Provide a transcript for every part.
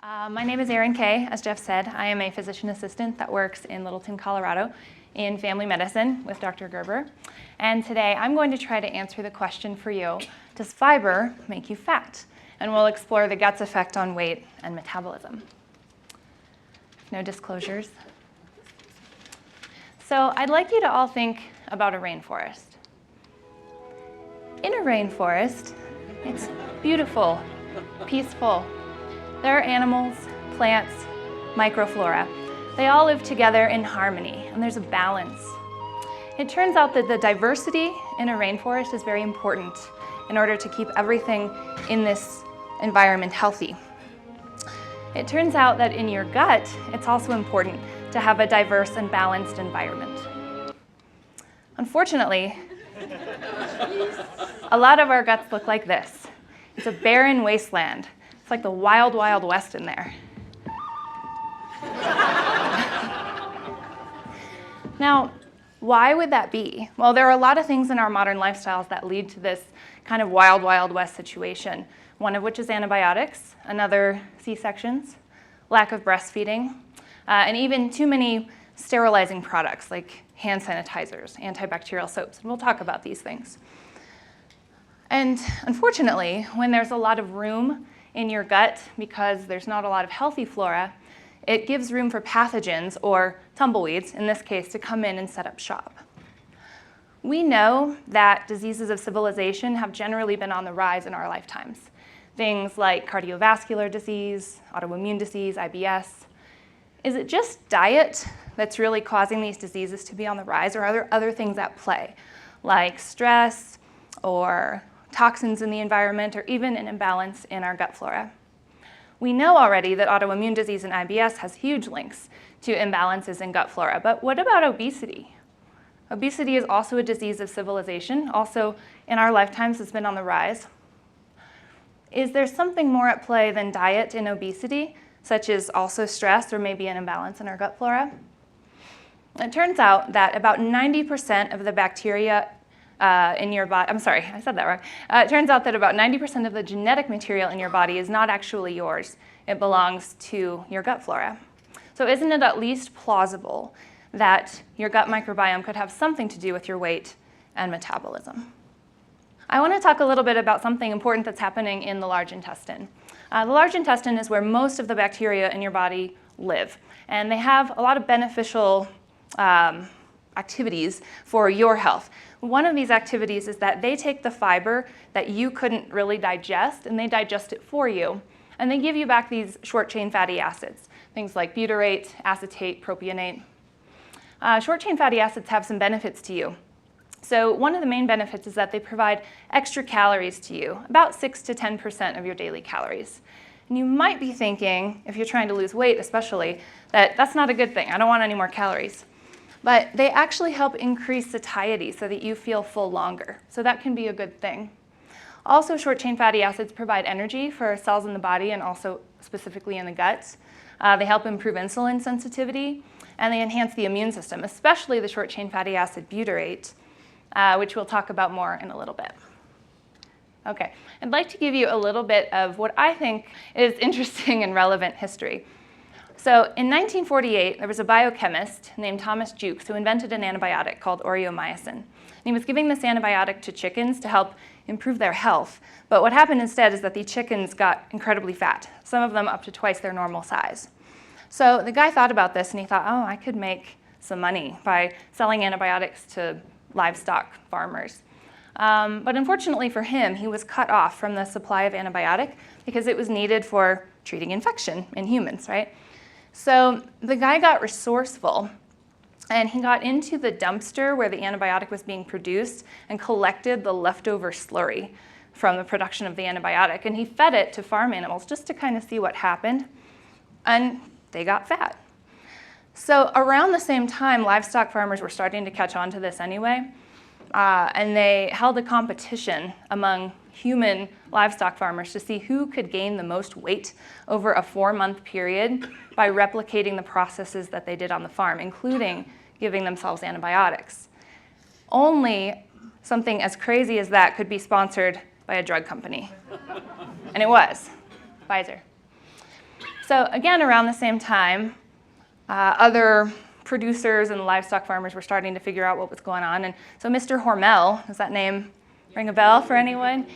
My name is Erynn Kay. As Jeff said, I am a physician assistant that works in Littleton, Colorado in family medicine with Dr. Gerber. And today I'm going to try to answer the question for you, does fiber make you fat? And we'll explore the gut's effect on weight and metabolism. No disclosures. So I'd like you to all think about a rainforest. In a rainforest, it's beautiful, peaceful. There are animals, plants, microflora. They all live together in harmony, and there's a balance. It turns out that the diversity in a rainforest is very important in order to keep everything in this environment healthy. It turns out that in your gut, it's also important to have a diverse and balanced environment. Unfortunately, a lot of our guts look like this. It's a barren wasteland. It's like the wild, wild west in there. Now, why would that be? Well, there are a lot of things in our modern lifestyles that lead to this kind of wild, wild west situation, one of which is antibiotics, another C-sections, lack of breastfeeding, and even too many sterilizing products like hand sanitizers, antibacterial soaps, and we'll talk about these things. And unfortunately, when there's a lot of room in your gut because there's not a lot of healthy flora, it gives room for pathogens, or tumbleweeds in this case, to come in and set up shop. We know that diseases of civilization have generally been on the rise in our lifetimes. Things like cardiovascular disease, autoimmune disease, IBS. Is it just diet that's really causing these diseases to be on the rise, or are there other things at play, like stress or toxins in the environment, or even an imbalance in our gut flora? We know already that autoimmune disease and IBS has huge links to imbalances in gut flora, but what about obesity? Obesity is also a disease of civilization, also in our lifetimes has been on the rise. Is there something more at play than diet in obesity, such as also stress or maybe an imbalance in our gut flora? It turns out that about 90% of the bacteria in your body, I'm sorry, I said that wrong. It turns out that about 90% of the genetic material in your body is not actually yours. It belongs to your gut flora. So isn't it at least plausible that your gut microbiome could have something to do with your weight and metabolism? I want to talk a little bit about something important that's happening in the large intestine. The large intestine is where most of the bacteria in your body live, and they have a lot of beneficial activities for your health. One of these activities is that they take the fiber that you couldn't really digest, and they digest it for you, and they give you back these short-chain fatty acids, things like butyrate, acetate, propionate. Short-chain fatty acids have some benefits to you. So one of the main benefits is that they provide extra calories to you, about 6 to 10% of your daily calories. And you might be thinking, if you're trying to lose weight especially, that that's not a good thing. I don't want any more calories. But they actually help increase satiety so that you feel full longer. So that can be a good thing. Also, short-chain fatty acids provide energy for cells in the body and also specifically in the gut. They help improve insulin sensitivity, and they enhance the immune system, especially the short-chain fatty acid butyrate, which we'll talk about more in a little bit. Okay, I'd like to give you a little bit of what I think is interesting and relevant history. So in 1948, there was a biochemist named Thomas Jukes who invented an antibiotic called aureomycin. And he was giving this antibiotic to chickens to help improve their health. But what happened instead is that the chickens got incredibly fat, some of them up to twice their normal size. So the guy thought about this and he thought, oh, I could make some money by selling antibiotics to livestock farmers. But unfortunately for him, he was cut off from the supply of antibiotic because it was needed for treating infection in humans, right? So the guy got resourceful, and he got into the dumpster where the antibiotic was being produced and collected the leftover slurry from the production of the antibiotic, and he fed it to farm animals just to kind of see what happened, and they got fat. So around the same time, livestock farmers were starting to catch on to this anyway, and they held a competition among human livestock farmers to see who could gain the most weight over a 4-month period by replicating the processes that they did on the farm, including giving themselves antibiotics. Only something as crazy as that could be sponsored by a drug company. And it was Pfizer. So again, around the same time, other producers and livestock farmers were starting to figure out what was going on. And so Mr. Hormel, does that name ring a bell for anyone?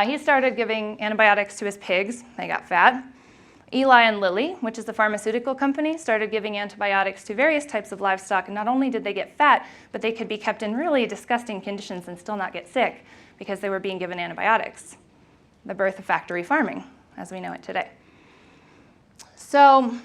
He started giving antibiotics to his pigs. They got fat. Eli and Lilly, which is the pharmaceutical company, started giving antibiotics to various types of livestock. And not only did they get fat, but they could be kept in really disgusting conditions and still not get sick because they were being given antibiotics. The birth of factory farming, as we know it today. So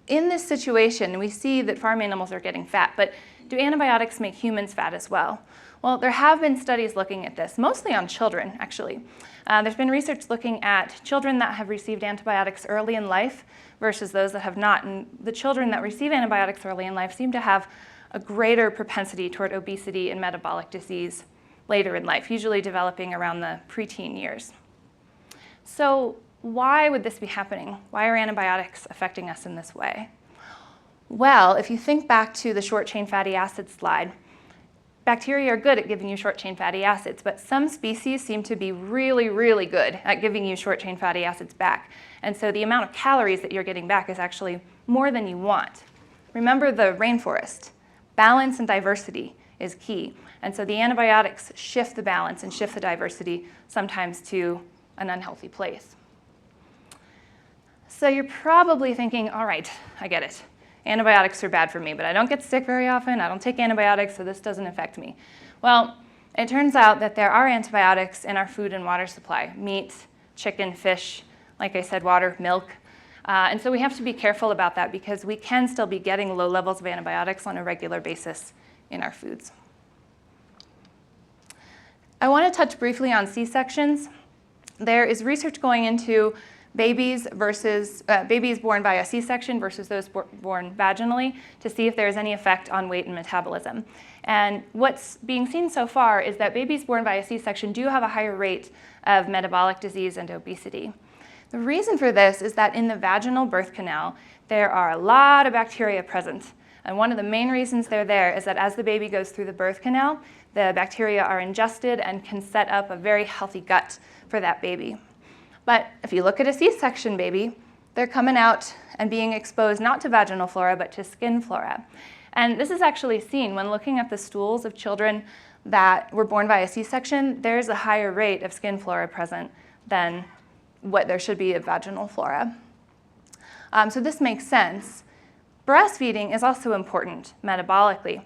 in this situation, we see that farm animals are getting fat, but do antibiotics make humans fat as well? Well, there have been studies looking at this, mostly on children, actually. There's been research looking at children that have received antibiotics early in life versus those that have not. And the children that receive antibiotics early in life seem to have a greater propensity toward obesity and metabolic disease later in life, usually developing around the preteen years. So why would this be happening? Why are antibiotics affecting us in this way? Well, if you think back to the short-chain fatty acid slide, bacteria are good at giving you short-chain fatty acids, but some species seem to be really, really good at giving you short-chain fatty acids back. And so the amount of calories that you're getting back is actually more than you want. Remember the rainforest. Balance and diversity is key. And so the antibiotics shift the balance and shift the diversity sometimes to an unhealthy place. So you're probably thinking, all right, I get it. Antibiotics are bad for me, but I don't get sick very often. I don't take antibiotics, so this doesn't affect me. Well, it turns out that there are antibiotics in our food and water supply. Meat, chicken, fish, like I said, water, milk. And so we have to be careful about that because we can still be getting low levels of antibiotics on a regular basis in our foods. I want to touch briefly on C-sections. There is research going into babies born by a C-section versus those born vaginally to see if there's any effect on weight and metabolism. And what's being seen so far is that babies born by a C-section do have a higher rate of metabolic disease and obesity. The reason for this is that in the vaginal birth canal, there are a lot of bacteria present. And one of the main reasons they're there is that as the baby goes through the birth canal, the bacteria are ingested and can set up a very healthy gut for that baby. But if you look at a C-section baby, they're coming out and being exposed not to vaginal flora, but to skin flora. And this is actually seen when looking at the stools of children that were born by a C-section. There's a higher rate of skin flora present than what there should be of vaginal flora. So this makes sense. Breastfeeding is also important metabolically.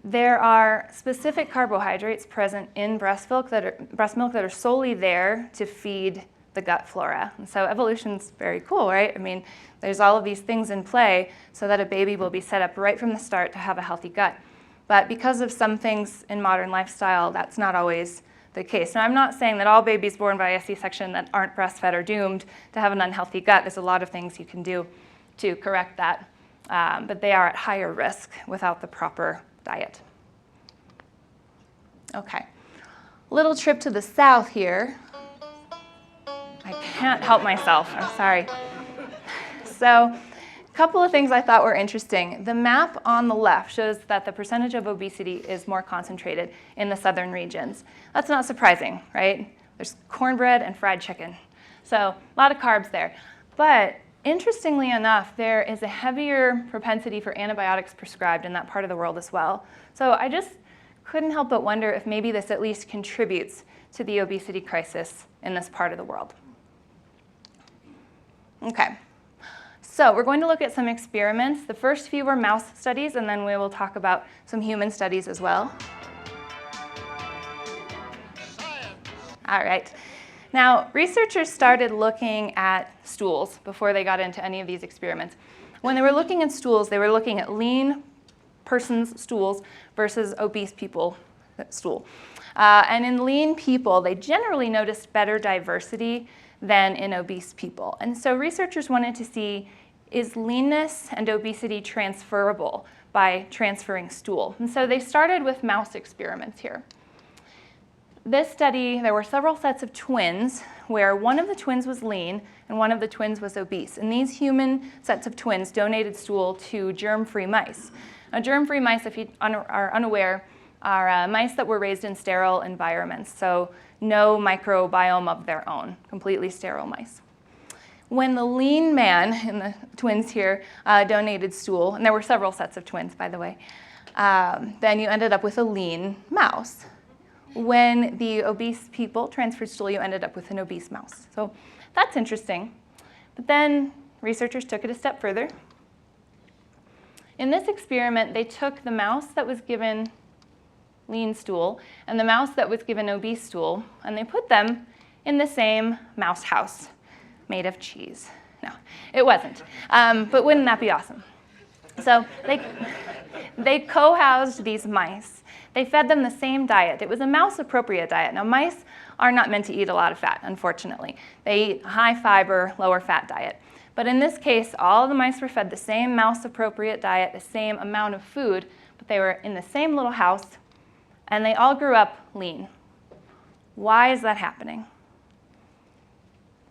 There are specific carbohydrates present in breast milk that are solely there to feed the gut flora. And so evolution's very cool, right? I mean, there's all of these things in play so that a baby will be set up right from the start to have a healthy gut. But because of some things in modern lifestyle, that's not always the case. Now, I'm not saying that all babies born by a C-section that aren't breastfed are doomed to have an unhealthy gut. There's a lot of things you can do to correct that, but they are at higher risk without the proper diet. Okay, little trip to the south here. I can't help myself, I'm sorry. So a couple of things I thought were interesting. The map on the left shows that the percentage of obesity is more concentrated in the southern regions. That's not surprising, right? There's cornbread and fried chicken. So a lot of carbs there. But interestingly enough, there is a heavier propensity for antibiotics prescribed in that part of the world as well. So I just couldn't help but wonder if maybe this at least contributes to the obesity crisis in this part of the world. Okay, so we're going to look at some experiments. The first few were mouse studies, and then we will talk about some human studies as well. All right. Now, researchers started looking at stools before they got into any of these experiments. When they were looking at stools, they were looking at lean person's stools versus obese people stool. And in lean people, they generally noticed better diversity than in obese people. And so researchers wanted to see, is leanness and obesity transferable by transferring stool? And so they started with mouse experiments here. This study, there were several sets of twins where one of the twins was lean and one of the twins was obese. And these human sets of twins donated stool to germ-free mice. Now, germ-free mice, if you are unaware, are mice that were raised in sterile environments, so no microbiome of their own, completely sterile mice. When the lean man, and the twins here, donated stool, and there were several sets of twins, by the way, then you ended up with a lean mouse. When the obese people transferred stool, you ended up with an obese mouse. So that's interesting. But then researchers took it a step further. In this experiment, they took the mouse that was given lean stool and the mouse that was given obese stool, and they put them in the same mouse house made of cheese. No, it wasn't. But wouldn't that be awesome? So they co-housed these mice. They fed them the same diet. It was a mouse-appropriate diet. Now, mice are not meant to eat a lot of fat, unfortunately. They eat a high-fiber, lower-fat diet. But in this case, all the mice were fed the same mouse-appropriate diet, the same amount of food, but they were in the same little house, and they all grew up lean. Why is that happening?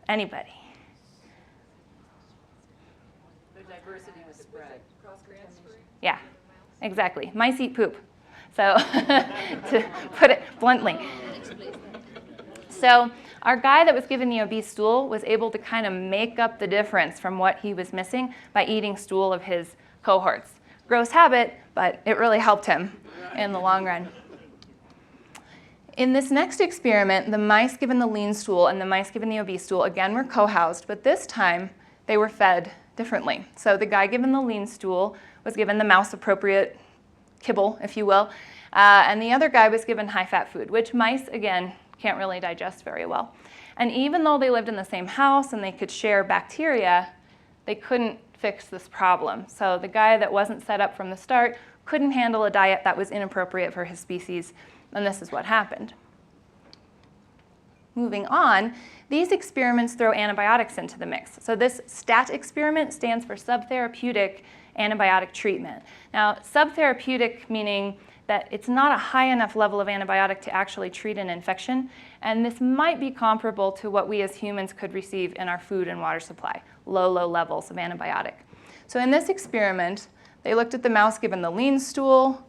Anybody? The diversity was spread. Cross-transfer? Yeah, exactly. Mice eat poop. So to put it bluntly. So our guy that was given the obese stool was able to kind of make up the difference from what he was missing by eating stool of his cohorts. Gross habit, but it really helped him in the long run. In this next experiment, the mice given the lean stool and the mice given the obese stool again were co-housed, but this time they were fed differently. So the guy given the lean stool was given the mouse-appropriate kibble, if you will, and the other guy was given high-fat food, which mice, again, can't really digest very well. And even though they lived in the same house and they could share bacteria, they couldn't fix this problem. So the guy that wasn't set up from the start couldn't handle a diet that was inappropriate for his species, and this is what happened. Moving on, these experiments throw antibiotics into the mix. So this STAT experiment stands for subtherapeutic antibiotic treatment. Now, subtherapeutic meaning that it's not a high enough level of antibiotic to actually treat an infection, and this might be comparable to what we as humans could receive in our food and water supply, low levels of antibiotic. So in this experiment, they looked at the mouse given the lean stool,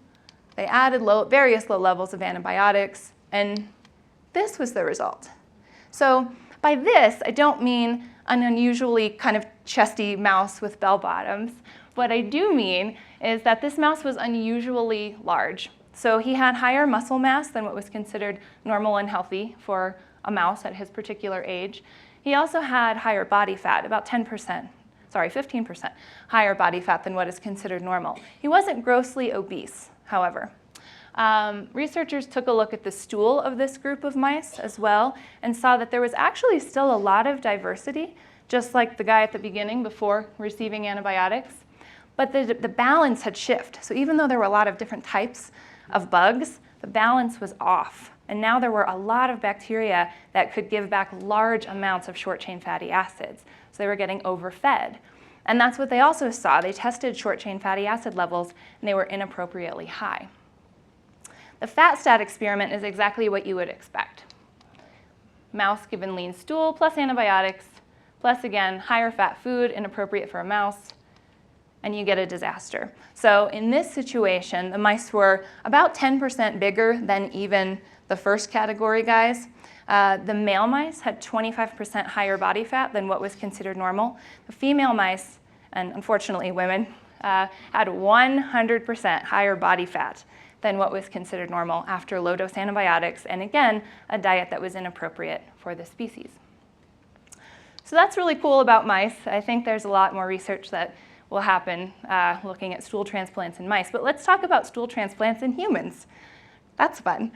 they added various low levels of antibiotics, and this was the result. So by this, I don't mean an unusually kind of chesty mouse with bell bottoms. What I do mean is that this mouse was unusually large. So he had higher muscle mass than what was considered normal and healthy for a mouse at his particular age. He also had higher body fat, about 15% higher body fat than what is considered normal. He wasn't grossly obese, however. Researchers took a look at the stool of this group of mice as well and saw that there was actually still a lot of diversity, just like the guy at the beginning before receiving antibiotics. But the balance had shifted. So even though there were a lot of different types of bugs, the balance was off. And now there were a lot of bacteria that could give back large amounts of short-chain fatty acids. So they were getting overfed. And that's what they also saw. They tested short-chain fatty acid levels, and they were inappropriately high. The fat stat experiment is exactly what you would expect. Mouse given lean stool plus antibiotics, plus again, higher fat food, inappropriate for a mouse, and you get a disaster. So in this situation, the mice were about 10% bigger than even the first category guys. The male mice had 25% higher body fat than what was considered normal. The female mice, and unfortunately women, had 100% higher body fat than what was considered normal after low-dose antibiotics, and again, a diet that was inappropriate for the species. So that's really cool about mice. I think there's a lot more research that will happen looking at stool transplants in mice. But let's talk about stool transplants in humans. That's fun.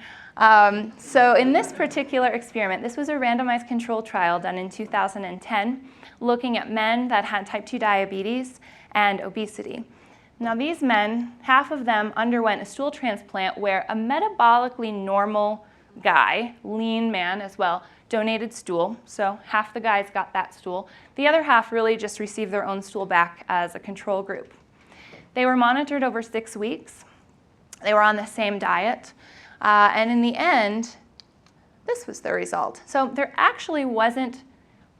So in this particular experiment, this was a randomized controlled trial done in 2010, looking at men that had type 2 diabetes and obesity. Now these men, half of them underwent a stool transplant where a metabolically normal guy, lean man as well, donated stool. So half the guys got that stool. The other half really just received their own stool back as a control group. They were monitored over 6 weeks. They were on the same diet. And in the end, this was the result. So there actually wasn't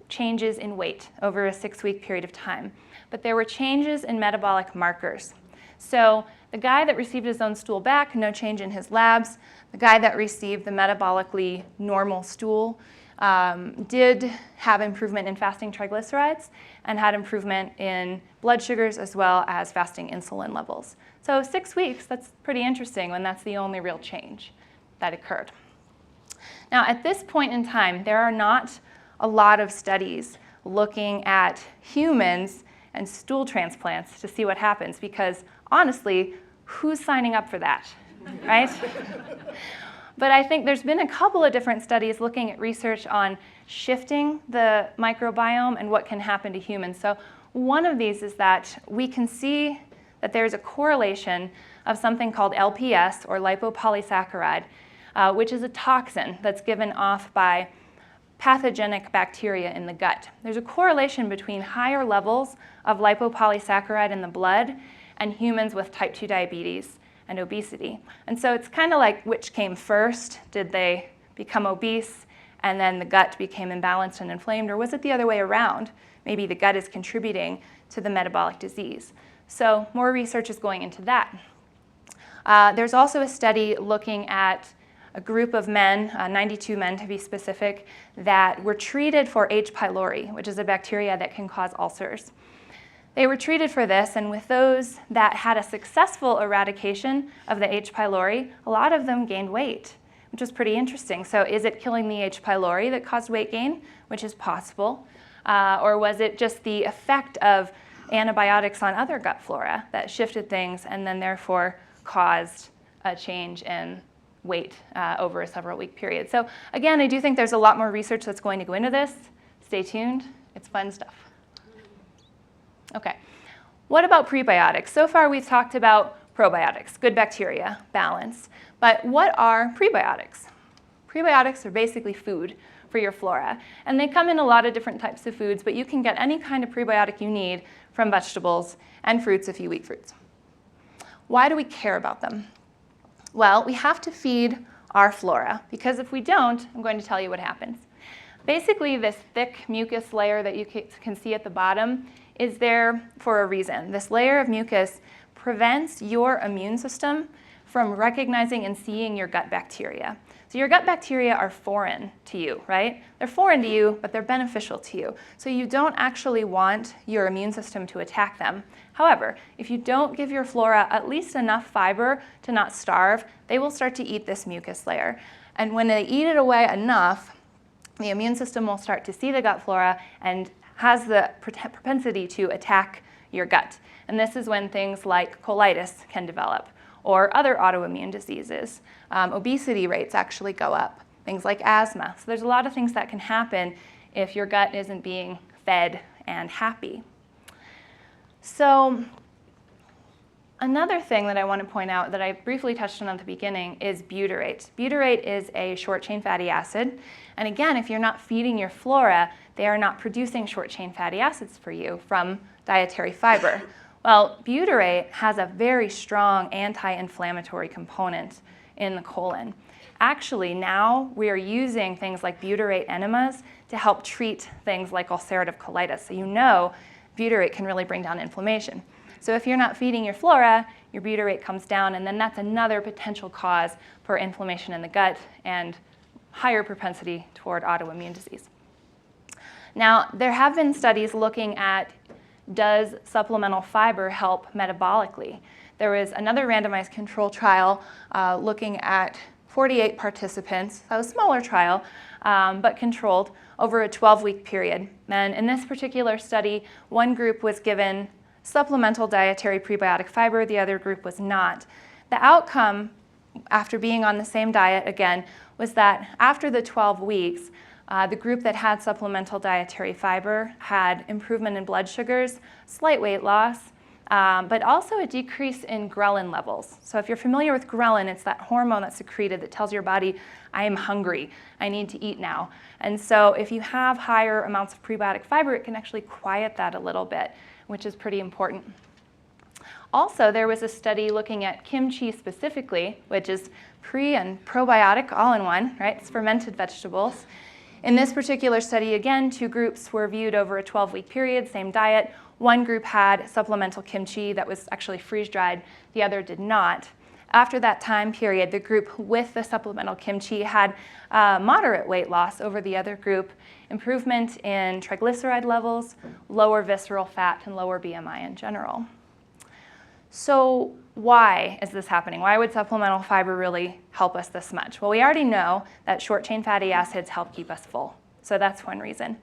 changes in weight over a 6-week period of time, but there were changes in metabolic markers. So the guy that received his own stool back, no change in his labs. The guy that received the metabolically normal stool, did have improvement in fasting triglycerides and had improvement in blood sugars as well as fasting insulin levels. So 6 weeks, that's pretty interesting when that's the only real change that occurred. Now, at this point in time, there are not a lot of studies looking at humans and stool transplants to see what happens because, honestly, who's signing up for that, right? But I think there's been a couple of different studies looking at research on shifting the microbiome and what can happen to humans. So one of these is that we can see that there's a correlation of something called LPS, or lipopolysaccharide, which is a toxin that's given off by pathogenic bacteria in the gut. There's a correlation between higher levels of lipopolysaccharide in the blood and humans with type 2 diabetes and obesity. And so it's kind of like which came first. Did they become obese and then the gut became imbalanced and inflamed, or was it the other way around? Maybe the gut is contributing to the metabolic disease. So more research is going into that. There's also a study looking at a group of men, 92 men to be specific, that were treated for H. pylori, which is a bacteria that can cause ulcers. They were treated for this, and with those that had a successful eradication of the H. pylori, a lot of them gained weight, which is pretty interesting. So is it killing the H. pylori that caused weight gain, which is possible, or was it just the effect of antibiotics on other gut flora that shifted things and then therefore caused a change in weight over a several-week period? So again, I do think there's a lot more research that's going to go into this. Stay tuned. It's fun stuff. Okay, what about prebiotics? So far we've talked about probiotics, good bacteria, balance. But what are prebiotics? Prebiotics are basically food for your flora. And they come in a lot of different types of foods, but you can get any kind of prebiotic you need from vegetables and fruits if you eat fruits. Why do we care about them? Well, we have to feed our flora, because if we don't, I'm going to tell you what happens. Basically, this thick mucus layer that you can see at the bottom is there for a reason. This layer of mucus prevents your immune system from recognizing and seeing your gut bacteria. So your gut bacteria are foreign to you, right? They're foreign to you, but they're beneficial to you. So you don't actually want your immune system to attack them. However, if you don't give your flora at least enough fiber to not starve, they will start to eat this mucus layer. And when they eat it away enough, the immune system will start to see the gut flora and has the propensity to attack your gut. And this is when things like colitis can develop, or other autoimmune diseases. Obesity rates actually go up, things like asthma. So there's a lot of things that can happen if your gut isn't being fed and happy. So another thing that I want to point out that I briefly touched on at the beginning is butyrate. Butyrate is a short-chain fatty acid. And again, if you're not feeding your flora, they are not producing short-chain fatty acids for you from dietary fiber. Well, butyrate has a very strong anti-inflammatory component in the colon. Actually, now we are using things like butyrate enemas to help treat things like ulcerative colitis. So you know butyrate can really bring down inflammation. So if you're not feeding your flora, your butyrate comes down, and then that's another potential cause for inflammation in the gut and higher propensity toward autoimmune disease. Now, there have been studies looking at, does supplemental fiber help metabolically? There was another randomized control trial looking at 48 participants. That was a smaller trial, but controlled over a 12-week period. And in this particular study, one group was given supplemental dietary prebiotic fiber, the other group was not. The outcome, after being on the same diet again, was that after the 12 weeks, the group that had supplemental dietary fiber had improvement in blood sugars, slight weight loss, but also a decrease in ghrelin levels. So if you're familiar with ghrelin, it's that hormone that's secreted that tells your body, I am hungry, I need to eat now. And so if you have higher amounts of prebiotic fiber, it can actually quiet that a little bit, which is pretty important. Also, there was a study looking at kimchi specifically, which is pre and probiotic all in one, right? It's fermented vegetables. In this particular study, again, two groups were viewed over a 12-week period, same diet. One group had supplemental kimchi that was actually freeze-dried, the other did not. After that time period, the group with the supplemental kimchi had moderate weight loss over the other group, improvement in triglyceride levels, lower visceral fat, and lower BMI in general. So why is this happening? Why would supplemental fiber really help us this much? Well, we already know that short-chain fatty acids help keep us full. So that's one reason.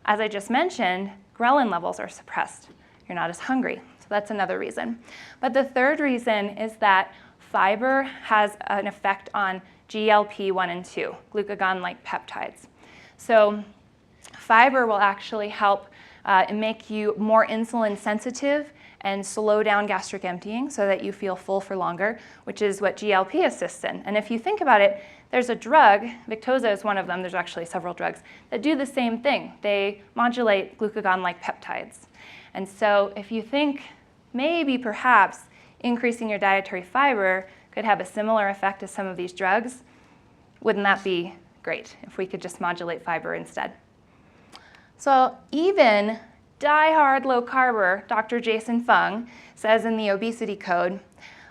As I just mentioned, ghrelin levels are suppressed. You're not as hungry. So that's another reason. But the third reason is that fiber has an effect on GLP-1 and 2, glucagon-like peptides. So fiber will actually help make you more insulin sensitive and slow down gastric emptying so that you feel full for longer, which is what GLP assists in. And if you think about it, there's a drug, Victoza is one of them, there's actually several drugs, that do the same thing. They modulate glucagon-like peptides. And so if you think maybe perhaps increasing your dietary fiber could have a similar effect as some of these drugs, wouldn't that be great if we could just modulate fiber instead? So even die-hard low-carber Dr. Jason Fung says in the obesity code,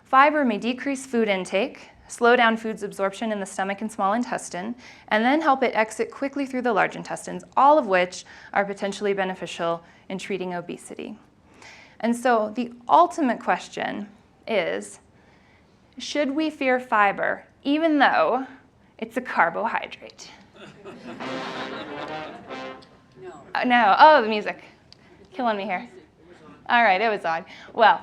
fiber may decrease food intake, slow down food's absorption in the stomach and small intestine, and then help it exit quickly through the large intestines, all of which are potentially beneficial in treating obesity. And so the ultimate question is, should we fear fiber even though it's a carbohydrate? No. No. Oh, the music. Killing me here. All right, it was on. Well,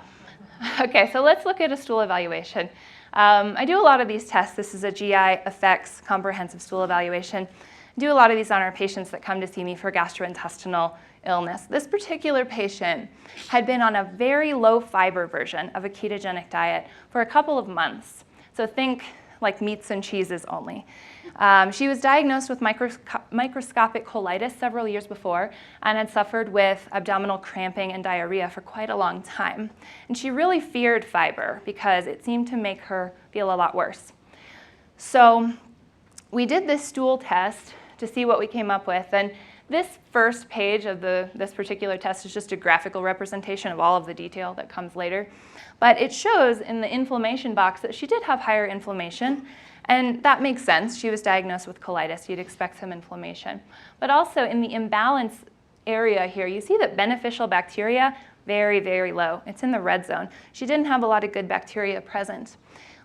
okay, so let's look at a stool evaluation. I do a lot of these tests. This is a GI effects comprehensive stool evaluation. I do a lot of these on our patients that come to see me for gastrointestinal illness. This particular patient had been on a very low fiber version of a ketogenic diet for a couple of months. So think like meats and cheeses only. She was diagnosed with microscopic colitis several years before and had suffered with abdominal cramping and diarrhea for quite a long time. And she really feared fiber because it seemed to make her feel a lot worse. So we did this stool test to see what we came up with. And this first page of this particular test is just a graphical representation of all of the detail that comes later. But it shows in the inflammation box that she did have higher inflammation. And that makes sense. She was diagnosed with colitis. You'd expect some inflammation. But also in the imbalance area here, you see that beneficial bacteria, very, very low. It's in the red zone. She didn't have a lot of good bacteria present.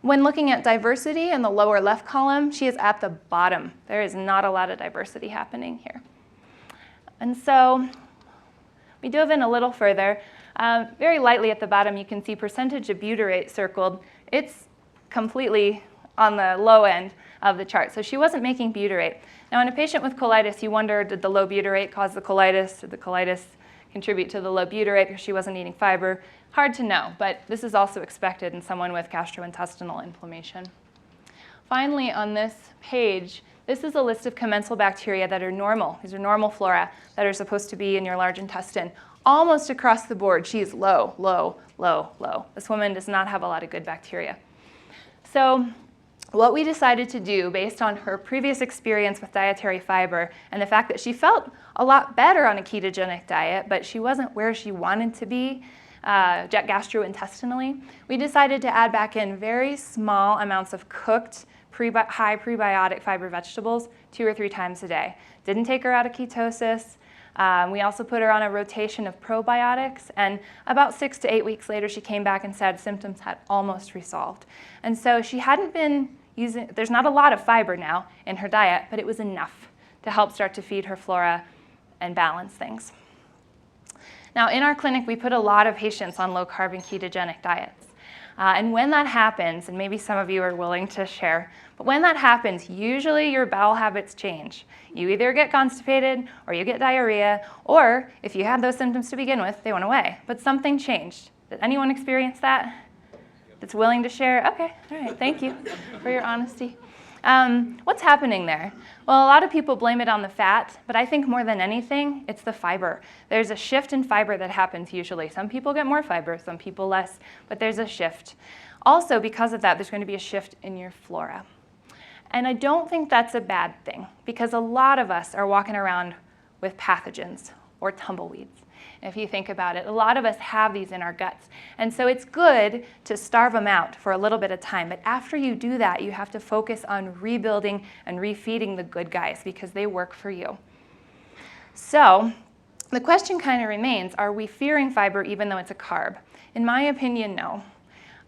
When looking at diversity in the lower left column, she is at the bottom. There is not a lot of diversity happening here. And so we dove in a little further. Very lightly at the bottom, you can see percentage of butyrate circled. It's completely on the low end of the chart. So she wasn't making butyrate. Now in a patient with colitis, you wonder, did the low butyrate cause the colitis? Did the colitis contribute to the low butyrate because she wasn't eating fiber? Hard to know, but this is also expected in someone with gastrointestinal inflammation. Finally, on this page, this is a list of commensal bacteria that are normal. These are normal flora that are supposed to be in your large intestine. Almost across the board, she is low, low, low, low. This woman does not have a lot of good bacteria. So what we decided to do based on her previous experience with dietary fiber and the fact that she felt a lot better on a ketogenic diet, but she wasn't where she wanted to be gastrointestinally, we decided to add back in very small amounts of cooked high prebiotic fiber vegetables 2 or 3 times a day. Didn't take her out of ketosis. We also put her on a rotation of probiotics, and about 6 to 8 weeks later, she came back and said symptoms had almost resolved. And so she hadn't been using, there's not a lot of fiber now in her diet, but it was enough to help start to feed her flora and balance things. Now, in our clinic, we put a lot of patients on low-carb and ketogenic diets. And when that happens, and maybe some of you are willing to share, but when that happens, usually your bowel habits change. You either get constipated or you get diarrhea, or if you had those symptoms to begin with, they went away. But something changed. Did anyone experience that? That's willing to share? Okay, all right, thank you for your honesty. What's happening there? Well, a lot of people blame it on the fat, but I think more than anything, it's the fiber. There's a shift in fiber that happens usually. Some people get more fiber, some people less, but there's a shift. Also, because of that, there's going to be a shift in your flora. And I don't think that's a bad thing, because a lot of us are walking around with pathogens or tumbleweeds. If you think about it, a lot of us have these in our guts. And so it's good to starve them out for a little bit of time. But after you do that, you have to focus on rebuilding and refeeding the good guys because they work for you. So the question kind of remains, are we fearing fiber even though it's a carb? In my opinion, no.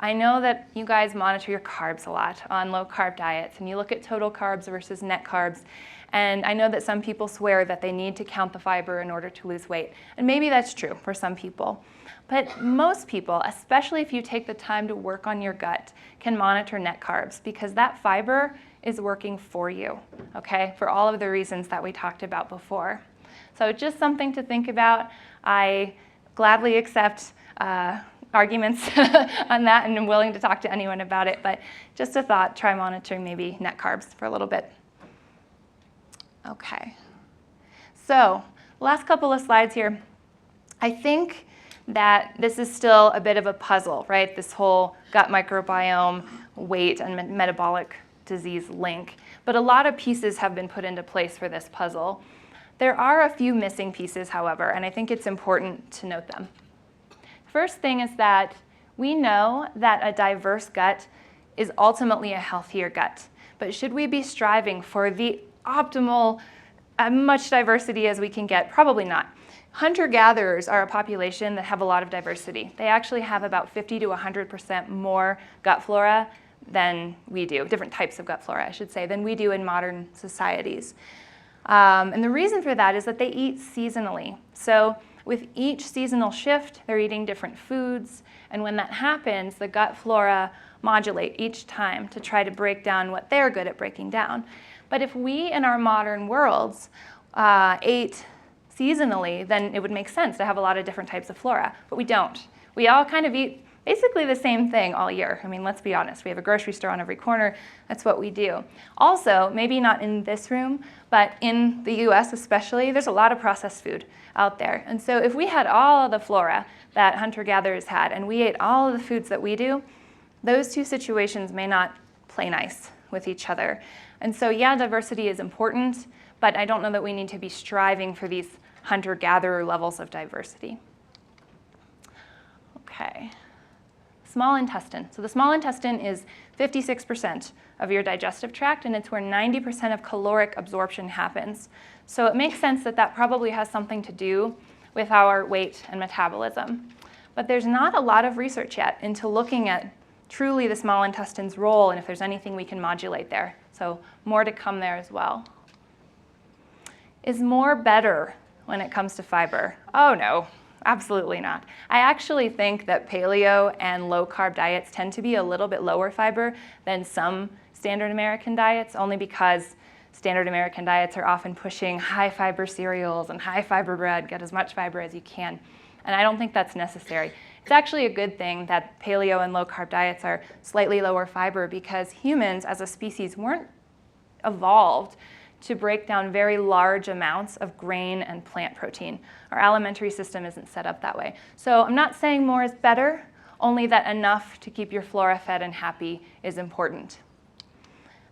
I know that you guys monitor your carbs a lot on low-carb diets, and you look at total carbs versus net carbs, and I know that some people swear that they need to count the fiber in order to lose weight, and maybe that's true for some people. But most people, especially if you take the time to work on your gut, can monitor net carbs because that fiber is working for you, okay, for all of the reasons that we talked about before. So just something to think about. I gladly accept arguments on that, and I'm willing to talk to anyone about it, but just a thought, try monitoring maybe net carbs for a little bit. Okay, so last couple of slides here. I think that this is still a bit of a puzzle, right? This whole gut microbiome, weight, and metabolic disease link. But a lot of pieces have been put into place for this puzzle. There are a few missing pieces, however, and I think it's important to note them. First thing is that we know that a diverse gut is ultimately a healthier gut. But should we be striving for the optimal, as much diversity as we can get? Probably not. Hunter-gatherers are a population that have a lot of diversity. They actually have about 50 to 100% more gut flora than we do, different types of gut flora, I should say, than we do in modern societies. And the reason for that is that they eat seasonally. So with each seasonal shift, they're eating different foods, and when that happens, the gut flora modulate each time to try to break down what they're good at breaking down. But if we in our modern worlds ate seasonally, then it would make sense to have a lot of different types of flora, but we don't. We all kind of eat basically the same thing all year. I mean, let's be honest, we have a grocery store on every corner, that's what we do. Also, maybe not in this room, but in the US especially, there's a lot of processed food out there. And so if we had all of the flora that hunter-gatherers had and we ate all of the foods that we do, those two situations may not play nice with each other. And so yeah, diversity is important, but I don't know that we need to be striving for these hunter-gatherer levels of diversity. Okay. Small intestine. So the small intestine is 56% of your digestive tract, and it's where 90% of caloric absorption happens. So it makes sense that that probably has something to do with our weight and metabolism. But there's not a lot of research yet into looking at truly the small intestine's role and if there's anything we can modulate there. So more to come there as well. Is more better when it comes to fiber? Oh no. Absolutely not. I actually think that paleo and low-carb diets tend to be a little bit lower fiber than some standard American diets, only because standard American diets are often pushing high-fiber cereals and high-fiber bread, get as much fiber as you can. And I don't think that's necessary. It's actually a good thing that paleo and low-carb diets are slightly lower fiber because humans as a species weren't evolved to break down very large amounts of grain and plant protein. Our alimentary system isn't set up that way. So I'm not saying more is better, only that enough to keep your flora fed and happy is important.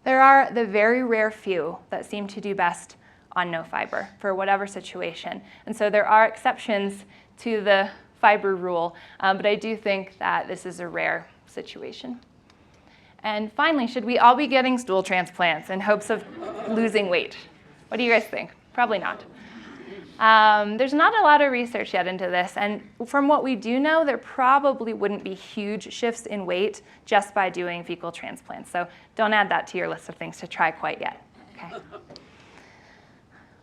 There are the very rare few that seem to do best on no fiber for whatever situation. And so there are exceptions to the fiber rule, but I do think that this is a rare situation. And finally, should we all be getting stool transplants in hopes of losing weight? What do you guys think? Probably not. There's not a lot of research yet into this, and from what we do know, there probably wouldn't be huge shifts in weight just by doing fecal transplants. So don't add that to your list of things to try quite yet. Okay.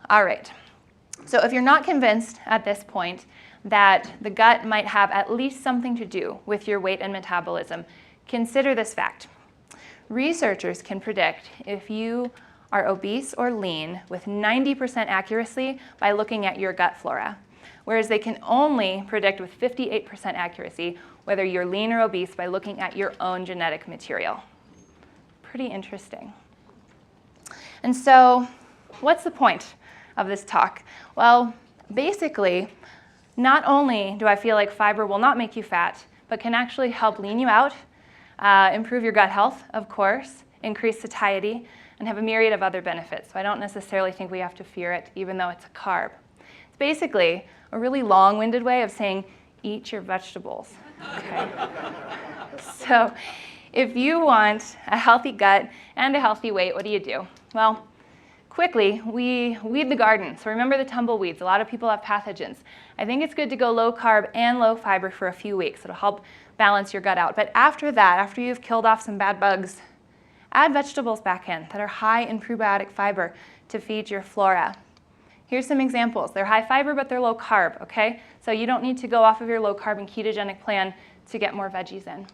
All right. So if you're not convinced at this point that the gut might have at least something to do with your weight and metabolism, consider this fact. Researchers can predict if you are obese or lean with 90% accuracy by looking at your gut flora, whereas they can only predict with 58% accuracy whether you're lean or obese by looking at your own genetic material. Pretty interesting. And so, what's the point of this talk? Well, basically, not only do I feel like fiber will not make you fat, but can actually help lean you out, improve your gut health, of course, increase satiety, and have a myriad of other benefits. So I don't necessarily think we have to fear it, even though it's a carb. It's basically a really long-winded way of saying eat your vegetables. Okay? So if you want a healthy gut and a healthy weight, what do? Well, quickly, we weed the garden. So remember the tumbleweeds. A lot of people have pathogens. I think it's good to go low carb and low fiber for a few weeks. It'll help balance your gut out. But after that, after you've killed off some bad bugs, add vegetables back in that are high in prebiotic fiber to feed your flora. Here's some examples. They're high fiber, but they're low carb, okay? So you don't need to go off of your low carb and ketogenic plan to get more veggies in.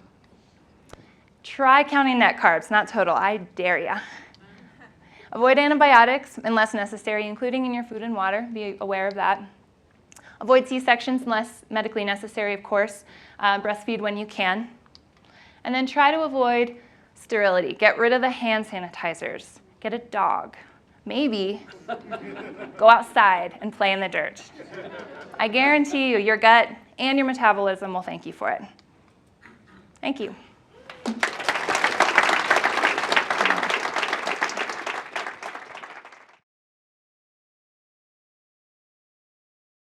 Try counting net carbs, not total. I dare ya. Avoid antibiotics unless necessary, including in your food and water. Be aware of that. Avoid C-sections unless medically necessary, of course. Breastfeed when you can. And then try to avoid sterility. Get rid of the hand sanitizers. Get a dog. Maybe go outside and play in the dirt. I guarantee you, your gut and your metabolism will thank you for it. Thank you.